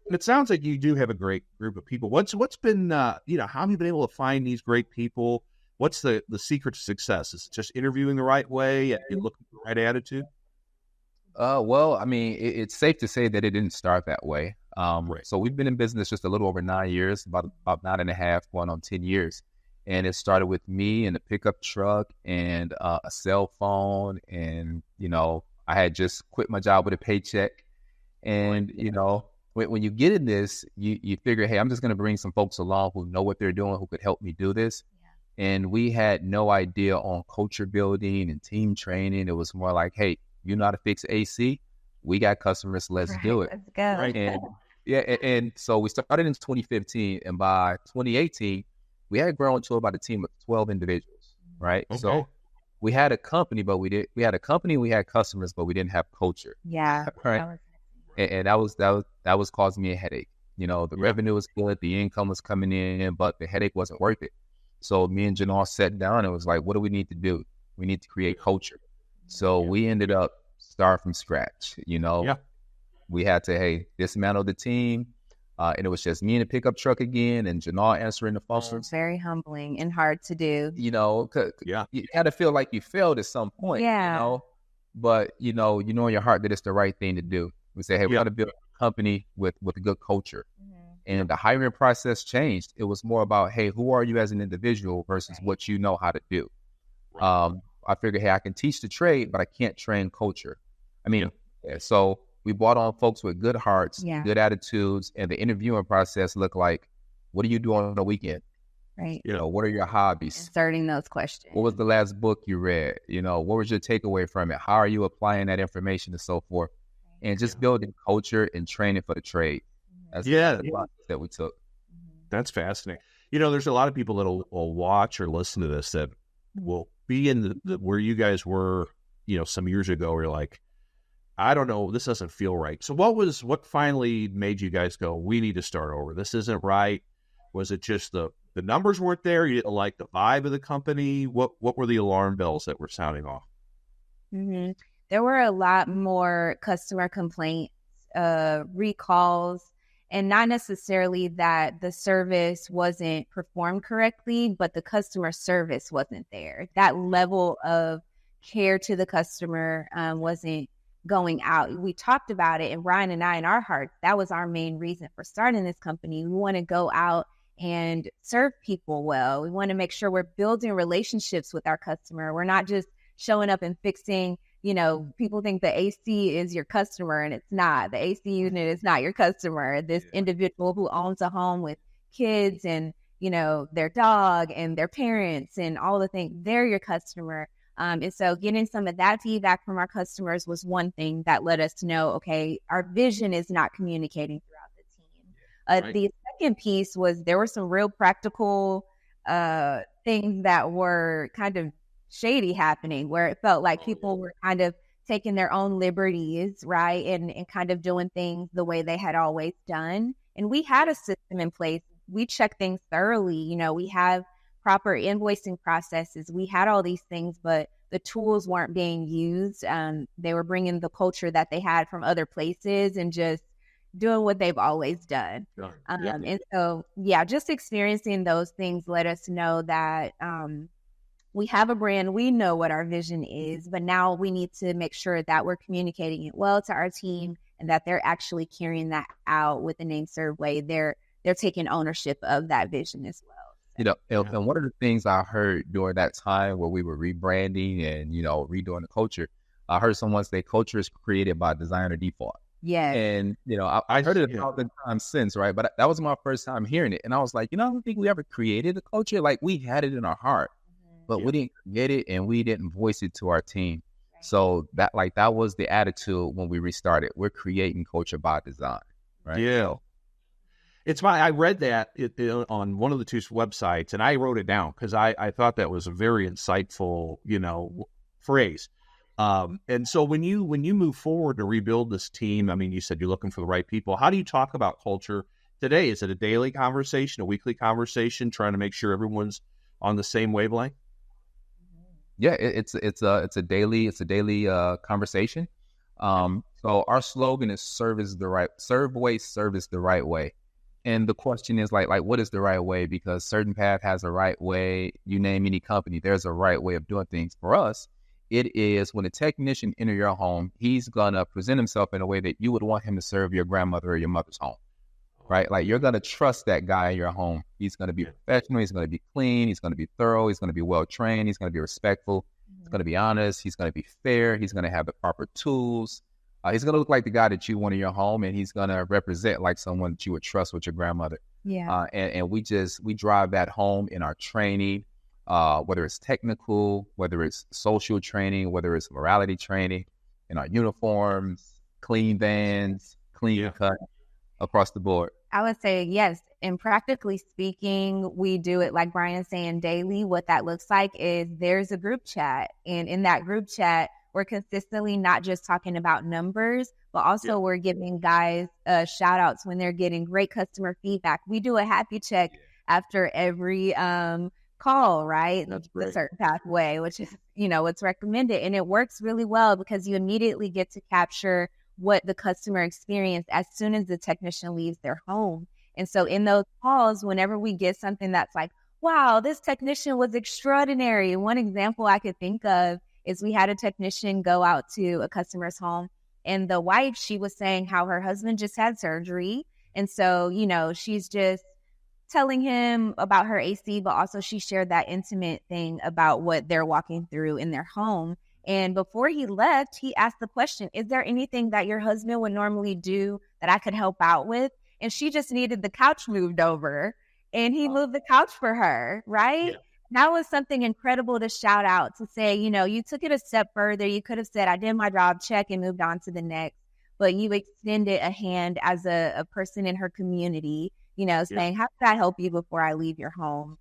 And it sounds like you do have a great group of people. What's been, how have you been able to find these great people? What's the secret to success? Is it just interviewing the right way and looking for the right attitude? Well, I mean, it's safe to say that it didn't start that way. Right. So we've been in business just a little over 9 years, about 9.5, going on 10 years. And it started with me and a pickup truck and a cell phone. And, I had just quit my job with a paycheck. And, when you get in this, you figure, hey, I'm just going to bring some folks along who know what they're doing, who could help me do this. Yeah. And we had no idea on culture building and team training. It was more like, hey, you know how to fix AC? We got customers. Let's do it. Let's go. Right. And so we started in 2015, and by 2018, we had grown to about a team of 12 individuals. Right. Okay. So we had a company, but we had customers, but we didn't have culture. Yeah. Right. And that was causing me a headache. The revenue was good, the income was coming in, but the headache wasn't worth it. So me and Janal sat down and was like, what do we need to do? We need to create culture. So we ended up starting from scratch. We had to, dismantle the team. And it was just me and a pickup truck again, and Janal answering the phone. Very humbling and hard to do. You had to feel like you failed at some point. Yeah. But you know in your heart that it's the right thing to do. We say, hey, we got to build a company with a good culture. Mm-hmm. And the hiring process changed. It was more about, hey, who are you as an individual versus what you know how to do. Right. I figured, hey, I can teach the trade, but I can't train culture. So we brought on folks with good hearts, good attitudes, and the interviewing process looked like, what do you do on the weekend? Right. What are your hobbies? Inserting those questions. What was the last book you read? What was your takeaway from it? How are you applying that information and so forth? And just building culture and training for the trade. That's the process that we took. That's fascinating. There's a lot of people that will watch or listen to this that will be in the where you guys were, some years ago, where you're like, I don't know, this doesn't feel right. So what finally made you guys go, we need to start over? This isn't right. Was it just the numbers weren't there? You didn't like the vibe of the company? What were the alarm bells that were sounding off? Mm-hmm. There were a lot more customer complaints, recalls, and not necessarily that the service wasn't performed correctly, but the customer service wasn't there. That level of care to the customer wasn't going out. We talked about it, and Ryan and I, in our hearts, that was our main reason for starting this company. We want to go out and serve people well. We want to make sure we're building relationships with our customer. We're not just showing up and fixing. People think the AC is your customer, and it's not. The AC unit is not your customer. This individual who owns a home with kids and, their dog and their parents and all the things, they're your customer. And so getting some of that feedback from our customers was one thing that led us to know, okay, our vision is not communicating throughout the team. Right. The second piece was there were some real practical things that were kind of shady happening, where it felt like people were kind of taking their own liberties, right? And kind of doing things the way they had always done. And we had a system in place. We checked things thoroughly. We have proper invoicing processes. We had all these things, but the tools weren't being used. They were bringing the culture that they had from other places and just doing what they've always done. And so, just experiencing those things let us know that we have a brand, we know what our vision is, but now we need to make sure that we're communicating it well to our team and that they're actually carrying that out with the name Serveway. They're taking ownership of that vision as well. And one of the things I heard during that time where we were rebranding and, redoing the culture, I heard someone say culture is created by design or default. Yeah. And, I heard it a thousand times since, right? But that was my first time hearing it. And I was like, I don't think we ever created a culture. Like, we had it in our heart. But we didn't get it and we didn't voice it to our team. Right. So that was the attitude when we restarted. We're creating culture by design. Right. Yeah. I read that on one of the two websites, and I wrote it down because I thought that was a very insightful, phrase. And so when you move forward to rebuild this team, you said you're looking for the right people. How do you talk about culture today? Is it a daily conversation, a weekly conversation, trying to make sure everyone's on the same wavelength? Yeah, it's a daily conversation. So our slogan is Serveway service the right way. And the question is like what is the right way? Because CertainPath has a right way. You name any company, there's a right way of doing things. For us, it is when a technician enter your home, he's gonna present himself in a way that you would want him to serve your grandmother or your mother's home, right? Like you're gonna trust that guy in your home. He's gonna be professional. He's gonna be clean. He's gonna be thorough. He's gonna be well trained. He's gonna be respectful. He's gonna be honest. He's gonna be fair. He's gonna have the proper tools. He's going to look like the guy that you want in your home, and he's going to represent like someone that you would trust with your grandmother. Yeah. And we drive that home in our training, whether it's technical, whether it's social training, whether it's morality training, in our uniforms, clean vans, clean cut across the board. I would say yes. And practically speaking, we do it like Brian's saying daily. What that looks like is there's a group chat. And in that group chat, we're consistently not just talking about numbers, but also we're giving guys shout outs when they're getting great customer feedback. We do a happy check after every call, right? That's the great. CertainPath way, which is, what's recommended. And it works really well because you immediately get to capture what the customer experienced as soon as the technician leaves their home. And so in those calls, whenever we get something that's like, wow, this technician was extraordinary. One example I could think of is we had a technician go out to a customer's home, and the wife, she was saying how her husband just had surgery. And so, she's just telling him about her AC, but also she shared that intimate thing about what they're walking through in their home. And before he left, he asked the question, is there anything that your husband would normally do that I could help out with? And she just needed the couch moved over, and he moved the couch for her, right? Yeah. That was something incredible to shout out, to say, you took it a step further. You could have said, I did my job, check, and moved on to the next. But you extended a hand as a person in her community, saying, how can I help you before I leave your home?